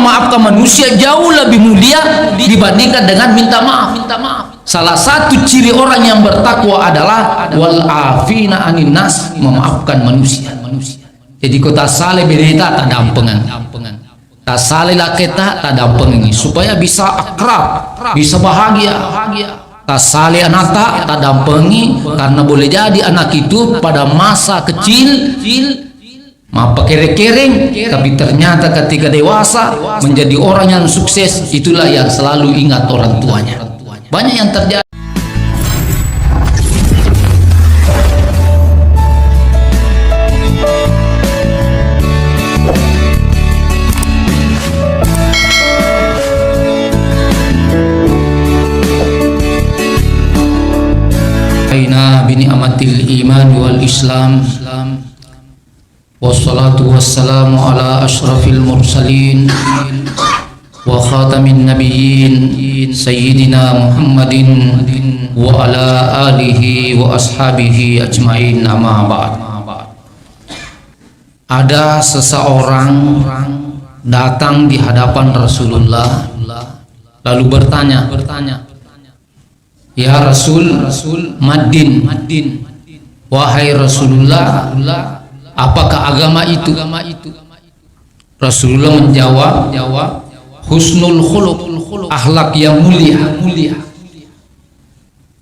memaafkan manusia jauh lebih mulia dibandingkan dengan minta maaf. Salah satu ciri orang yang bertakwa adalah wal afina anin nas, memaafkan manusia. Jadi kota sale berita tak dampengan, tak sale laketa tak dampengan, supaya bisa akrab, bisa bahagia. Tak sale anak tak dampengi, karena boleh jadi anak itu pada masa kecil apa kere-kering, tapi ternyata ketika dewasa menjadi orang yang sukses. Itulah yang selalu ingat orang tuanya. Banyak yang terjadi. Aina bini'amatil iman wal islam, wassalatu wassalamu ala ashrafil mursalin wa khatamin nabiyyin sayyidina Muhammadin wa ala alihi wa ashabihi ajmain, amma ba'd. Ada seseorang datang di hadapan Rasulullah lalu bertanya, ya Rasul, Madin, wahai Rasulullah, apakah agama itu? Rasulullah menjawab, husnul khuluq, akhlak yang mulia.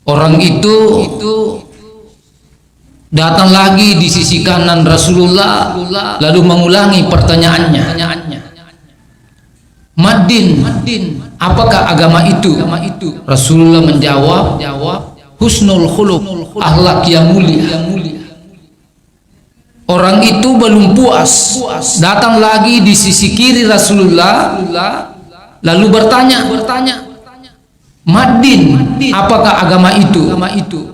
Orang itu datang lagi di sisi kanan Rasulullah lalu mengulangi pertanyaannya. Madin, apakah agama itu? Rasulullah menjawab, husnul khuluq, akhlak yang mulia. Orang itu belum puas, datang lagi di sisi kiri Rasulullah lalu bertanya, Madin, apakah agama itu?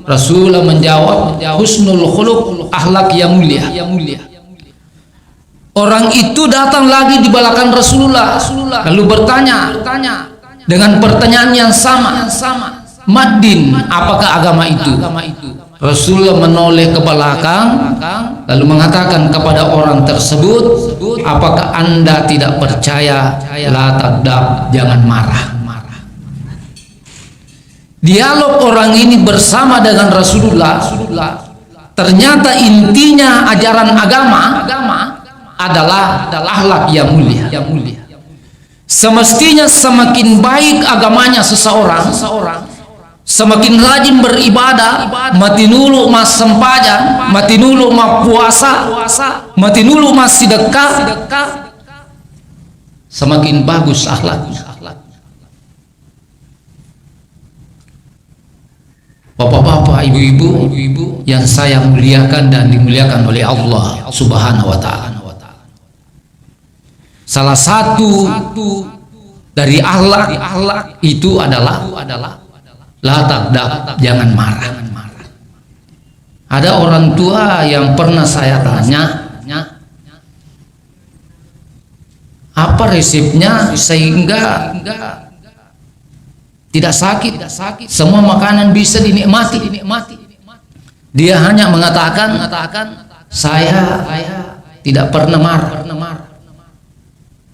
Rasulullah menjawab, husnul khuluq, akhlak yang mulia. Orang itu datang lagi di belakang Rasulullah lalu bertanya dengan pertanyaan yang sama, Madin, apakah agama itu? Rasulullah menoleh ke belakang lalu mengatakan kepada orang tersebut, apakah anda tidak percaya? La taghdab, jangan marah. Dialog orang ini bersama dengan Rasulullah, ternyata intinya ajaran agama adalah akhlak yang mulia. Semestinya semakin baik agamanya seseorang, semakin rajin beribadah, matinulu mas sempajan, matinulu mas puasa, matinulu mas sedekah, semakin bagus akhlaknya. Bapak-bapak, ibu-ibu yang saya muliakan dan dimuliakan oleh Allah Subhanahu wa ta'ala. Salah satu dari akhlak itu adalah la taghdab, jangan marah. Ada orang tua yang pernah saya tanya, apa resepnya sehingga tidak sakit, semua makanan bisa dinikmati. Dia hanya mengatakan, saya tidak pernah marah.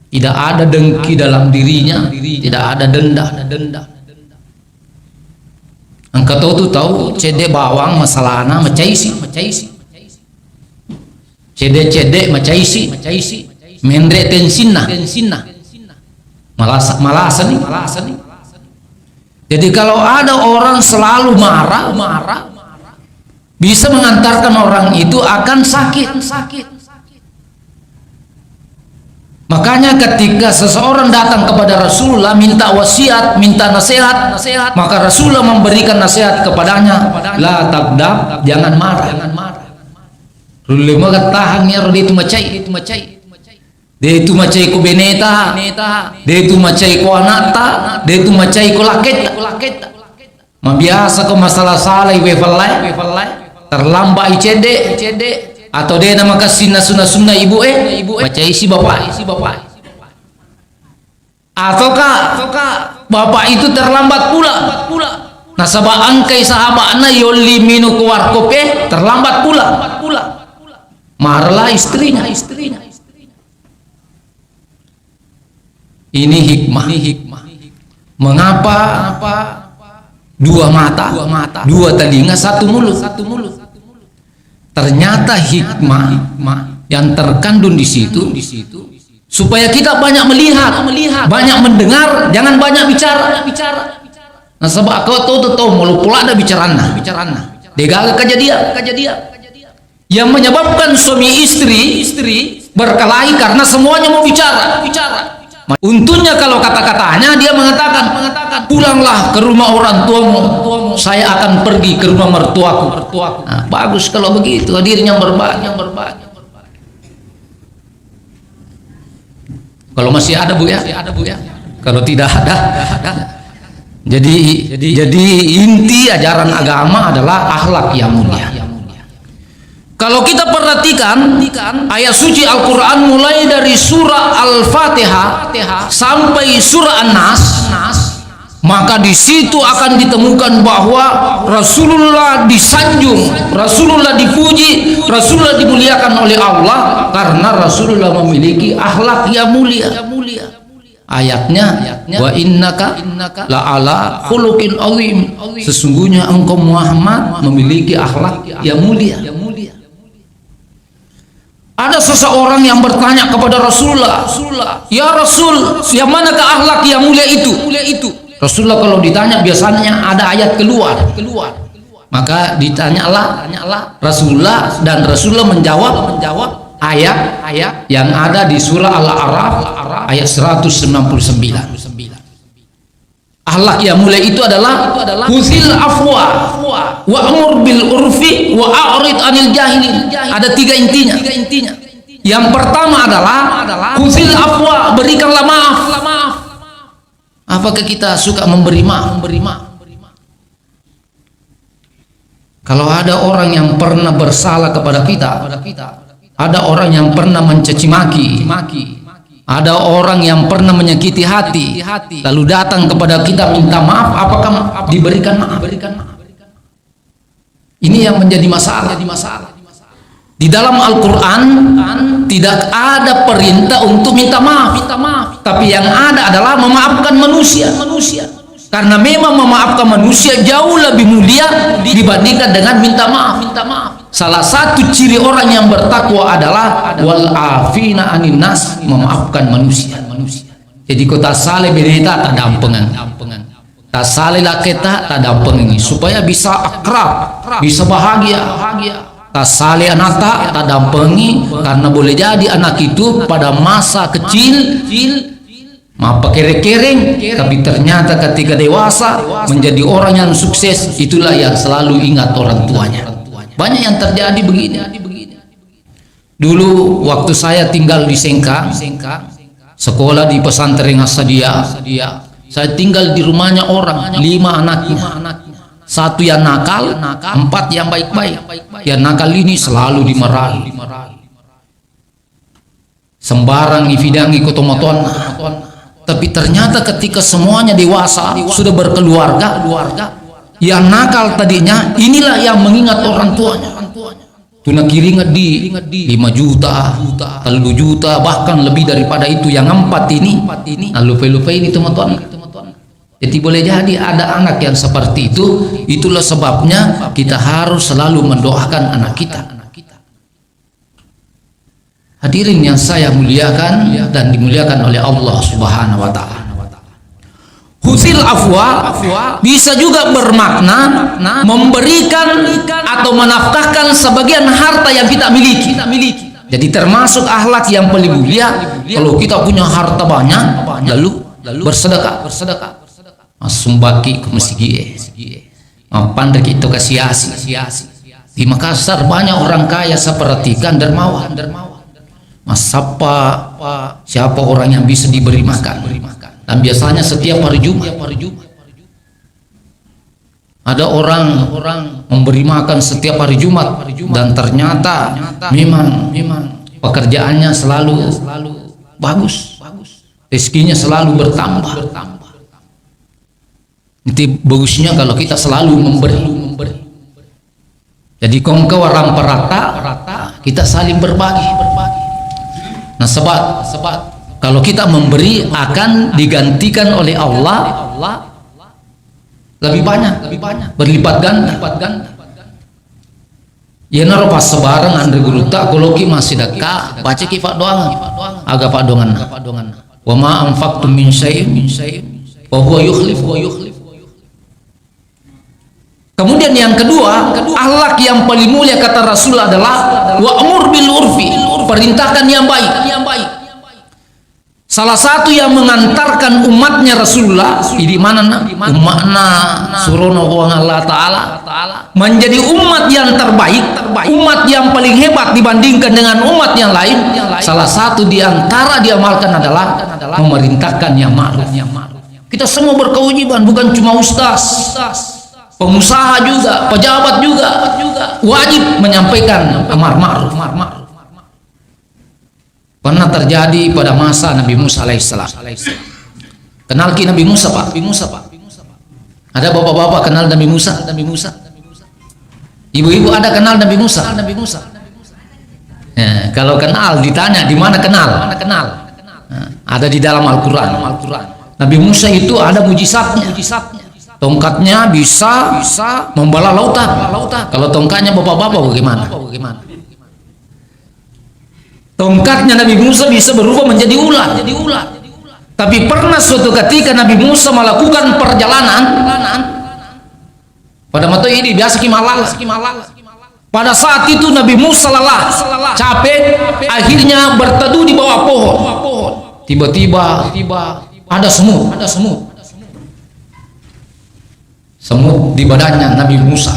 Tidak ada dengki dalam dirinya, tidak ada denda. Engkau tahu cede bawang masalahna macaisi. Cede macaisi. Mendre tensinna. Malasa nih. Jadi kalau ada orang selalu marah, bisa mengantarkan orang itu akan sakit. Makanya ketika seseorang datang kepada Rasulullah minta wasiat, minta nasihat, maka Rasulullah memberikan nasihat kepadanya, la taghdab, jangan marah. Rule magatahan niya dito macay. Dito macay ko beneta, dito macay ko anata, dito macay ko laketa. Mabiasa ko masalah salay wefalay, terlambat icede. Atau dia nama kasih sunna ibu macai si bapak. Ataukah bapak itu terlambat pula. Nasabah angkai sahabatnya yoli minu keluar kope terlambat pula. Marahlah istrinya. Ini hikmah. Mengapa dua mata, dua telinga, satu mulut? Ternyata hikmah yang terkandung di situ supaya kita banyak melihat, banyak mendengar, jangan banyak bicara. Nah, sebab kau tahu malu pula ada bicarana. Degal kejadian yang menyebabkan suami istri berkelahi karena semuanya mau bicara. Untungnya kalau kata-katanya dia mengatakan, pulanglah ke rumah orang tuamu, saya akan pergi ke rumah mertuaku. Nah, bagus kalau begitu, hadirnya berbagi. Kalau masih ada Bu ya, kalau tidak ada. Jadi inti ajaran agama adalah akhlak yang mulia. Kalau kita perhatikan ayat suci Al-Quran mulai dari surah Al-Fatihah sampai surah An-Nas, maka di situ akan ditemukan bahwa Rasulullah disanjung, Rasulullah dipuji, Rasulullah dimuliakan oleh Allah karena Rasulullah memiliki akhlak yang mulia. Ayatnya, wa innaka la'ala khuluqin azim, sesungguhnya engkau Muhammad memiliki akhlak yang mulia. Ada seseorang yang bertanya kepada Rasulullah, ya Rasul, yang manakah akhlak yang mulia itu? Rasulullah kalau ditanya biasanya ada ayat keluar. Maka ditanyalah Rasulullah, dan Rasulullah menjawab ayat yang ada di surah Al-A'raf ayat 199. Akhlak yang mulia itu adalah huzil afwa wa'mur bil urfi wa a'rid anil jahilin. Ada tiga intinya. Yang pertama adalah huzil afwa, berikanlah maaf. Apakah kita suka memberi maaf? Kalau ada orang yang pernah bersalah kepada kita, ada orang yang pernah mencaci maki, ada orang yang pernah menyakiti hati, lalu datang kepada kita minta maaf, apakah diberikan maaf? Ini yang menjadi masalah. Di dalam Al-Quran tidak ada perintah untuk minta maaf, tapi yang ada adalah memaafkan manusia. Karena memang memaafkan manusia jauh lebih mulia dibandingkan dengan minta maaf. Salah satu ciri orang yang bertakwa adalah wal afina anin nas, memaafkan manusia. Jadi kota sale berita tak dampengan, tak sale laketa tak dampengan, supaya bisa akrab, bisa bahagia. Tak sale anak tak dampengi, karena boleh jadi anak itu pada masa kecil apa kereng, tapi ternyata ketika dewasa menjadi orang yang sukses, itulah yang selalu ingat orang tuanya. Banyak yang terjadi begini. Dulu waktu saya tinggal di Sengkang, sekolah di pesantren As-Sadia, saya tinggal di rumahnya orang, 5 anaknya. 1 yang nakal, 4 yang baik-baik. Yang nakal ini selalu dimarahi, sembarang ifidangi kotomoton. Tapi ternyata ketika semuanya dewasa, sudah berkeluarga, yang nakal tadinya inilah yang mengingat orang tuanya. Tuna kiringat di 5 juta, 3 juta, bahkan lebih daripada itu. Yang 4 ini lupa ini teman-teman. Jadi boleh jadi ada anak yang seperti itu. Itulah sebabnya kita harus selalu mendoakan anak kita. Hadirin yang saya muliakan dan dimuliakan oleh Allah Subhanahu wa Ta'ala, huzil afwa bisa juga bermakna memberikan atau menafkahkan sebagian harta yang kita miliki. Jadi termasuk akhlak yang paling mulia, kalau kita punya harta banyak lalu bersedekah, sumbaki ke masjid, pandai itu kasih. Di Makassar banyak orang kaya, saya perhatikan, dermawan. Siapa orang yang bisa diberi makan, dan biasanya setiap hari Jumat ada orang memberi makan setiap hari Jumat, dan ternyata memang pekerjaannya selalu bagus, rezekinya selalu bertambah. Itu bagusnya kalau kita selalu memberi. Jadi kongko orang perata, kita saling berbagi. Nah sebab Kalau kita memberi akan digantikan oleh Allah lebih banyak, berlipat ganda. Ya naro pas sebarang andre guru tak koloki masih dekat baca kifat doang agak pak dongan wa ma anfaqtum min syai'in wa huwa yukhlif. Kemudian yang kedua, akhlak yang paling mulia kata Rasul adalah wa'mur bil urfi, perintahkan yang baik. Salah satu yang mengantarkan umatnya Rasulullah di mana umatna surono Allah Ta'ala menjadi umat yang terbaik, umat yang paling hebat dibandingkan dengan umat yang lain. Salah satu di antara diamalkan adalah memerintahkan yang ma'ruf. Kita semua berkewajiban, bukan cuma ustaz, pengusaha juga, pejabat juga wajib menyampaikan amar ma'ruf. Pernah terjadi pada masa Nabi Musa alaihissalam. Kenal ki Nabi Musa pak? Ada bapak-bapak kenal Nabi Musa? Ibu-ibu ada kenal Nabi Musa? Ya, kalau kenal ditanya di mana kenal? Ada di dalam Al-Quran. Nabi Musa itu ada mujizatnya. Tongkatnya bisa membelah lautan. Kalau tongkatnya bapak-bapak bagaimana? Tongkatnya Nabi Musa bisa berubah menjadi ular. Tapi pernah suatu ketika Nabi Musa melakukan perjalanan pada mata ini biasa kimalal. Pada saat itu Nabi Musa lelah, capek, akhirnya berteduh di bawah pohon. Tiba-tiba ada semut. Semut di badannya Nabi Musa.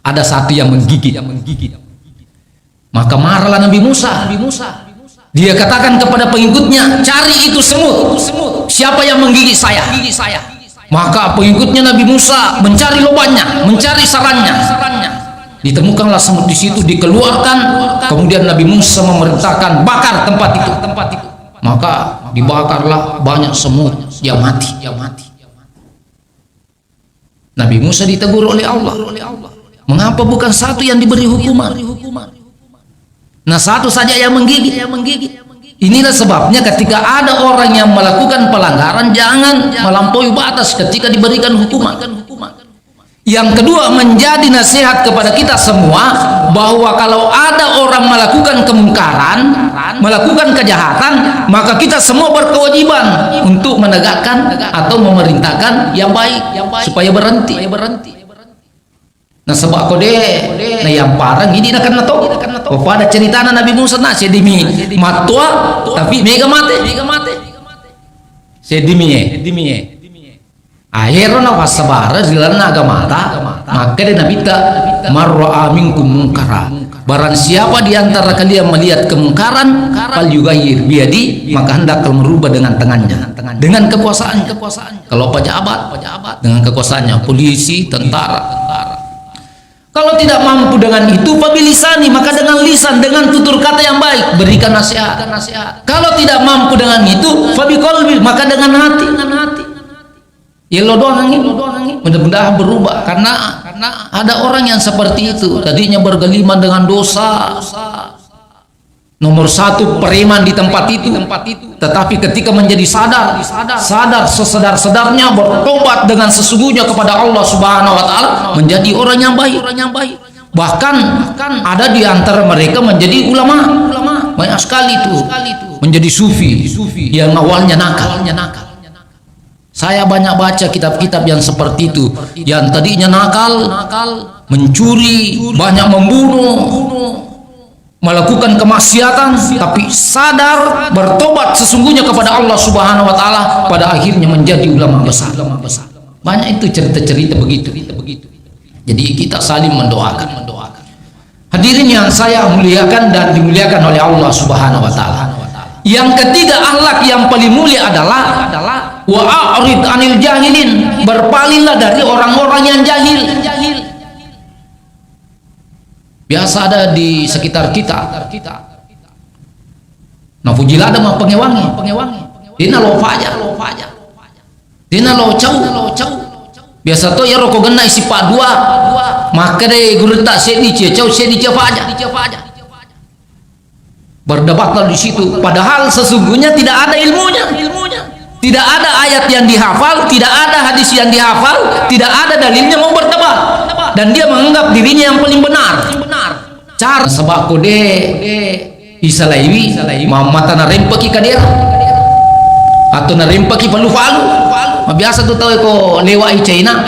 Ada satu yang menggigit. Maka marahlah Nabi Musa. Dia katakan kepada pengikutnya, cari itu semut. Siapa yang menggigit saya? Maka pengikutnya Nabi Musa mencari lubangnya, mencari sarangnya. Ditemukanlah semut di situ, dikeluarkan. Kemudian Nabi Musa memerintahkan bakar tempat itu. Maka dibakarlah banyak semut yang mati. Nabi Musa ditegur oleh Allah. Mengapa bukan satu yang diberi hukuman? Nah satu saja yang menggigit. Inilah sebabnya ketika ada orang yang melakukan pelanggaran, jangan melampaui batas ketika diberikan hukuman. Yang kedua, menjadi nasihat kepada kita semua bahwa kalau ada orang melakukan kemungkaran, melakukan kejahatan, maka kita semua berkewajiban untuk menegakkan atau memerintahkan yang baik supaya berhenti. Nah sebab kode nah yang parang ini nak kena tahu pada cerita Nabi Musa nak sedimi matua tapi mega mate sedimi akhirnya pas sabar dilana agamata maka dia Nabi ta marra minkum munkara, barang siapa di antara kalian melihat kemungkaran fal yughayyir biyadi, maka hendaklah merubah dengan tangannya, dengan kekuasaannya. Kalau pejabat dengan kekuasaannya, polisi, tentara. Kalau tidak mampu dengan itu, fabilisani, maka dengan lisan, dengan tutur kata yang baik, berikan nasihat. Kalau tidak mampu dengan itu, fabiqalbi, maka dengan hati. Ya lo doang, mudah-mudahan berubah, karena ada orang yang seperti itu, tadinya bergeliman dengan dosa. Nomor satu preman di tempat itu, tetapi ketika menjadi sadar sesadar-sadarnya bertobat dengan sesungguhnya kepada Allah Subhanahu wa Ta'ala, menjadi orang yang baik. Bahkan ada di antara mereka menjadi ulama, banyak sekali itu menjadi sufi yang awalnya nakal. Saya banyak baca kitab-kitab yang seperti itu, yang tadinya nakal, mencuri, banyak membunuh, melakukan kemaksiatan, tapi sadar bertobat sesungguhnya kepada Allah Subhanahu wa Ta'ala, pada akhirnya menjadi ulama besar. Banyak itu cerita-cerita begitu. Jadi kita saling mendoakan. Hadirin yang saya muliakan dan dimuliakan oleh Allah Subhanahu wa Ta'ala. Yang ketiga, akhlak yang paling mulia adalah wa'arid anil jahilin, berpalinglah dari orang-orang yang jahil. Biasa ada di sekitar kita. Nah pujilah ada mah pengewangi. Dina lo faja. Dina lo cau. Biasa to ya rokok gena isi pak dua. Maka deh guru tak sedi cia cau sedi cia faja. Berdebatlah di situ, padahal sesungguhnya tidak ada ilmunya. Tidak ada ayat yang dihafal, tidak ada hadis yang dihafal, tidak ada dalilnya, mau berdebat. Dan dia menganggap dirinya yang paling benar. Cara sebab kode isalaiwi mamata narempaki kadera atau narempaki palu-palu. Biasa tuh tahu ko lewai China.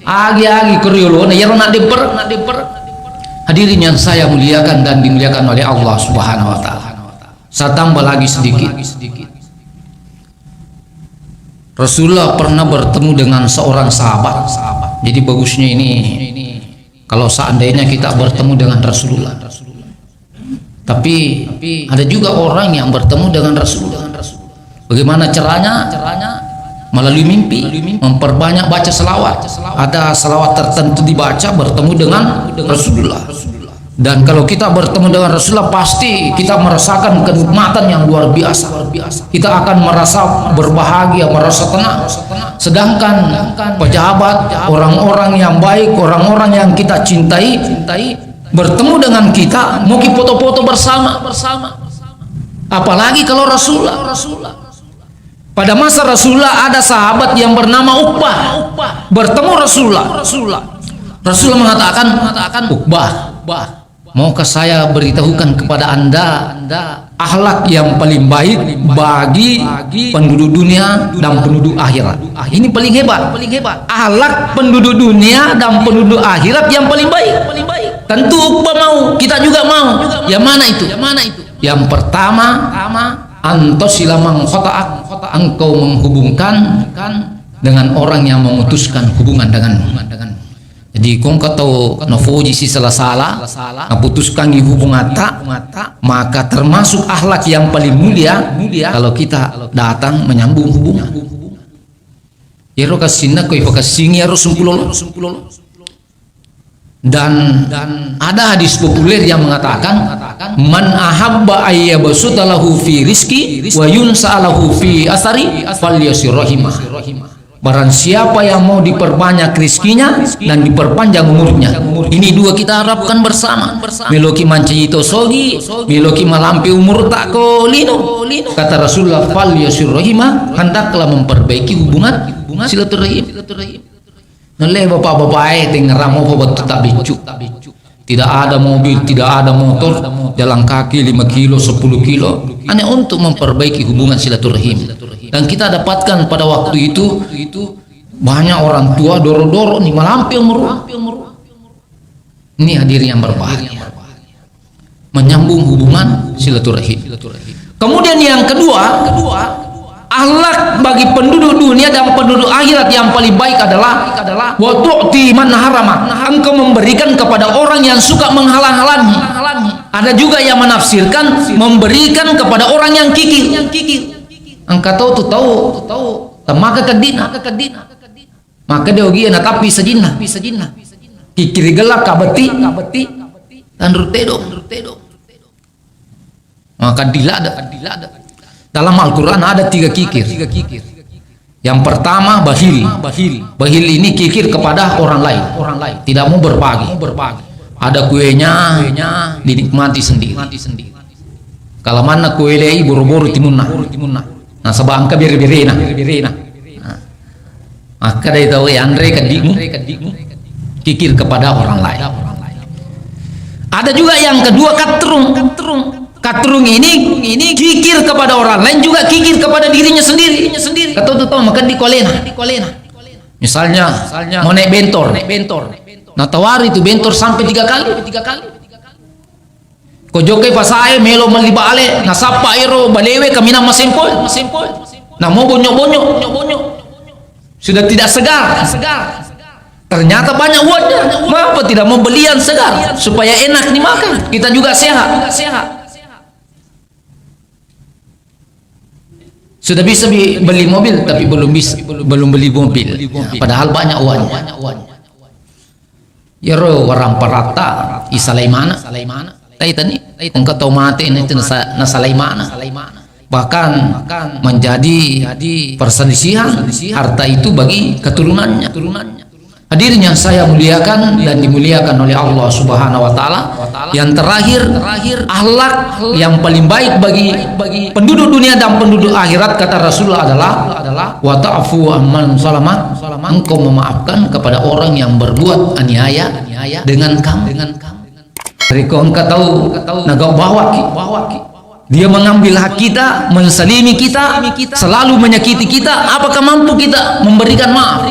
Agi kuriolo na yaro nak demper. Hadirin yang saya muliakan dan dimuliakan oleh Allah Subhanahu wa taala. Saya tambah lagi sedikit. Rasulullah pernah bertemu dengan seorang sahabat. Jadi bagusnya ini kalau seandainya kita bertemu dengan Rasulullah. Tapi ada juga orang yang bertemu dengan Rasulullah. Bagaimana caranya? Melalui mimpi, memperbanyak baca selawat. Ada selawat tertentu dibaca bertemu dengan Rasulullah. Dan kalau kita bertemu dengan Rasulullah, pasti kita merasakan kenikmatan yang luar biasa. Kita akan merasa berbahagia, merasa tenang. Sedangkan pejabat, orang-orang yang baik, orang-orang yang kita cintai, bertemu dengan kita, mau foto-foto bersama. Apalagi kalau Rasulullah. Pada masa Rasulullah ada sahabat yang bernama Uqbah bertemu Rasulullah. Rasulullah mengatakan, Uqbah, maukah saya beritahukan kepada anda akhlak yang paling baik bagi penduduk dunia dan penduduk akhirat. Ini paling hebat. Akhlak penduduk dunia dan penduduk akhirat yang paling baik. Tentu Uqbah mau, kita juga mau. Yang mana itu? Yang pertama, antosila mangkota'ak, engkau menghubungkan dengan orang yang memutuskan hubungan denganmu. Jadi kau tahu nafoji si salah memutuskan hubungan maka termasuk akhlak yang paling mulia kalau kita datang menyambung hubungan. Yero kasina koi pakasingi yero sempulolo. Dan ada hadis populer yang mengatakan, man ahabba ayyabsutalahu fi rizki wa yunsa'alahu fi asari falyasir rahimah. Barang siapa yang mau diperbanyak rezekinya dan diperpanjang umurnya. Ini dua kita harapkan bersama. Meloki mancito sogi, meloki malampi umur tak ko lino. Kata Rasulullah, falyasir rahimah, hendaklah memperbaiki hubungan silaturahim. Noleh bapak-bapak tinggal mau betul tak bicu. Tidak ada mobil, tidak ada motor, jalan kaki 5 kilo, 10 kilo. Hanya untuk memperbaiki hubungan silaturahim. Dan kita dapatkan pada waktu itu banyak orang tua doro-doro nih melampi umur. Ini hadirin yang berbahagia. Menyambung hubungan silaturahim. Kemudian yang kedua, akhlak bagi penduduk dunia dan penduduk akhirat yang paling baik adalah wa tu'ti man harama, engkau memberikan kepada orang yang suka menghalang-halangi. Ada juga yang menafsirkan memberikan kepada orang yang kikir. Engkau tahu maka kedina maka dia ugia tapi sejina kikir gelak kabeti dan rutedo maka dilada. Dalam Al-Quran ada 3 kikir. Yang pertama bahil. Bahil ini kikir kepada orang lain. Tidak mau berbagi. Ada kuenya dinikmati sendiri. Kalau mana kue lei buru-buru timunna. Nah sebangka biri-birina. Maka dari tahu Andre kadimu kikir kepada orang lain. Ada juga yang kedua katrung ini kikir kepada orang lain, juga kikir kepada dirinya sendiri. Kata tahu maka di kolena. Misalnya mau naik bentor. Nah tawari itu bentor sampai 3 kali. Ko jokai pasai melo malibale nasapa ero balewe kamina masempol. Nah mau bonyok sudah tidak segar. Ternyata banyak uangnya. Mengapa tidak mau beli yang segar supaya enak dimakan? Kita juga sehat. Sudah bisa beli mobil tapi belum beli mobil. Padahal banyak uangnya. Ya ro warang parata isalaimana. Taitani engkau tahu mati itu nasalaimana. Bahkan menjadi perselisihan harta itu bagi keturunannya. Hadirin yang saya muliakan dan dimuliakan oleh Allah Subhanahu wa taala. Yang terakhir, akhlak yang paling baik bagi penduduk dunia dan penduduk akhirat kata Rasulullah adalah wa ta'fu amman salama, engkau memaafkan kepada orang yang berbuat aniaya dengan kamu. Mereka engkau tahu naga bawa ki. Dia mengambil hak kita, mensalimi kita, selalu menyakiti kita. Apakah mampu kita memberikan maaf?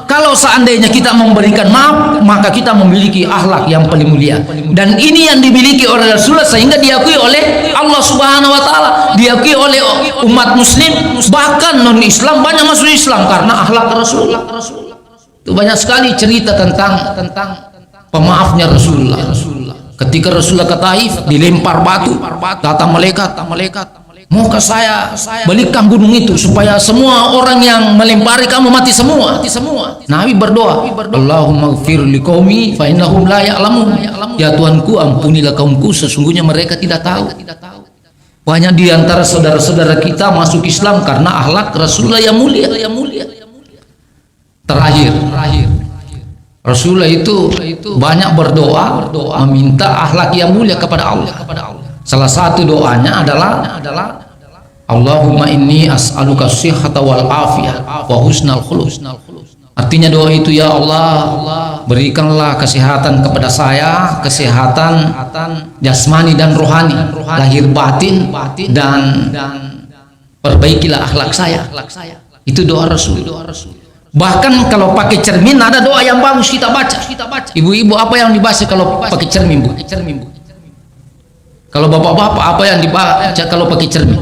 Kalau seandainya kita memberikan maaf, maka kita memiliki akhlak yang paling mulia. Dan ini yang dimiliki oleh Rasulullah sehingga diakui oleh Allah Subhanahu wa taala, diakui oleh umat muslim, bahkan non-Islam banyak masuk Islam karena akhlak Rasulullah. Itu banyak sekali cerita tentang pemaafnya Rasulullah. Ketika Rasulullah ke Taif dilempar batu, datang malaikat, maukah saya balikkan gunung itu supaya semua orang yang melempari kamu mati semua. Nabi berdoa, Allahumma ighfir liqaumi fa innahum la ya'lamun. Ya Tuhanku, ampunilah kaumku, sesungguhnya mereka tidak tahu. Banyak di antara saudara-saudara kita masuk Islam karena akhlak Rasulullah yang mulia. Terakhir, Rasulullah itu banyak berdoa meminta akhlak yang mulia kepada Allah. Salah satu doanya adalah Allahumma inni as'aluka shihhata wal afiyah wa husnal khuluq. Artinya doa itu, ya Allah, berikanlah kesehatan kepada saya, kesehatan jasmani dan rohani, lahir batin, dan perbaikilah akhlak saya. Itu doa Rasul. Bahkan kalau pakai cermin ada doa yang bagus kita baca. Ibu-ibu, apa yang dibaca kalau pakai cermin, Bu? Kalau bapak-bapak, apa yang dibaca kalau pakai cermin?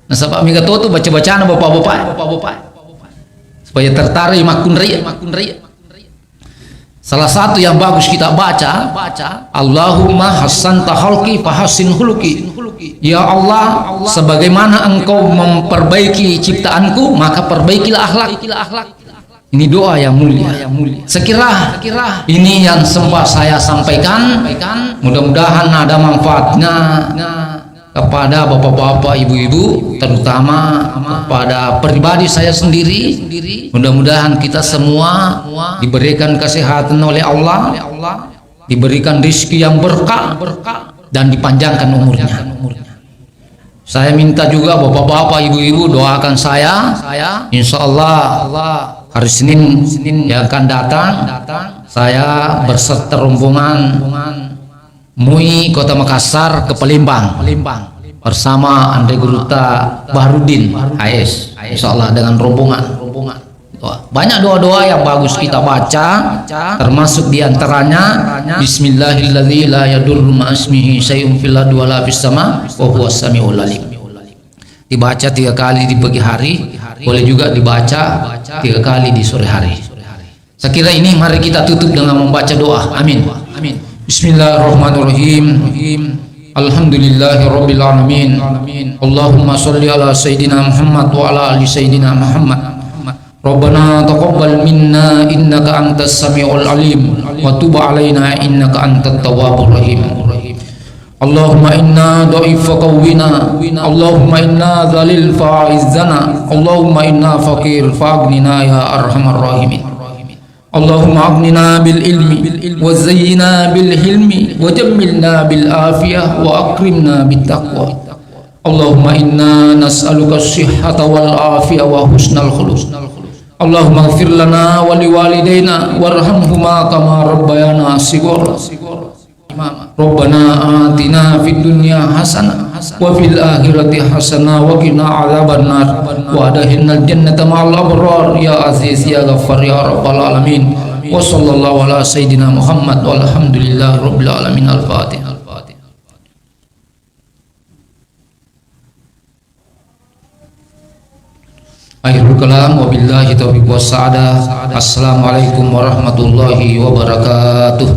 Nah, sahabat Mega Toto baca-bacaan bapak-bapak supaya tertarik makun riya. Salah satu yang bagus kita baca, Allahumma hassanta khalqi fa hassin khuluqi. Ya Allah, sebagaimana engkau memperbaiki ciptaanku, maka perbaikilah akhlak. Ini doa yang mulia. Sekira ini yang sempat saya sampaikan, mudah-mudahan ada manfaatnya kepada bapak-bapak, ibu-ibu, terutama kepada pribadi saya sendiri. Mudah-mudahan kita semua diberikan kesehatan oleh Allah, diberikan rezeki yang berkah, dan dipanjangkan umurnya. Saya minta juga bapak-bapak, ibu-ibu doakan saya. Insya Allah hari Senin yang akan datang, saya berserta rombongan MUI Kota Makassar ke Palembang bersama Andre Guruta Bahrudin AS, insya Allah dengan rombongan. Banyak doa-doa yang bagus kita baca, termasuk diantaranya Bismillahirrahmanirrahim, la yadurru ma'asmihi syai'un fil ardi wala fis sama wa huwas samiul alim. Dibaca 3 kali di pagi hari, boleh juga dibaca 3 kali di sore hari. Saya kira ini mari kita tutup dengan membaca doa. Amin. Bismillahirrahmanirrahim. Alhamdulillahirabbil alamin. Allahumma shalli ala sayidina Muhammad wa ala ali sayidina Muhammad. Rabbana taqabbal minna innaka antas samiul alim wa tub alaina innaka antat tawwabur rahim. Allahumma inna dha'ifa qawwina, Allahumma inna dhalil fa'izzana, Allahumma inna faqir fa'aghnina ya arhamar rahimin. Allahumma aghnina bil ilmi wa zayyina bil hilmi wa jammilna bil afiyah wa akrimna bit taqwa. Allahumma inna nas'aluka as-sihhata wal afiyah wa husnal khuluq. Allahumma ighfir lana wa liwalidayna warhamhuma kama rabbayana shighara. Rabbana atina fid dunya hasanah wa fil akhirati hasanah wa qina adzabannar wa adkhilnal jannata ma'al abrar ya aziz ya ghaffar ya rabbal alamin. Wa sallallahu ala sayidina Muhammad walhamdulillahi rabbil alamin. Al-Fatihah. Akhirul kalam wabillahi taufiq was sa'adah. Assalamualaikum warahmatullahi wabarakatuh.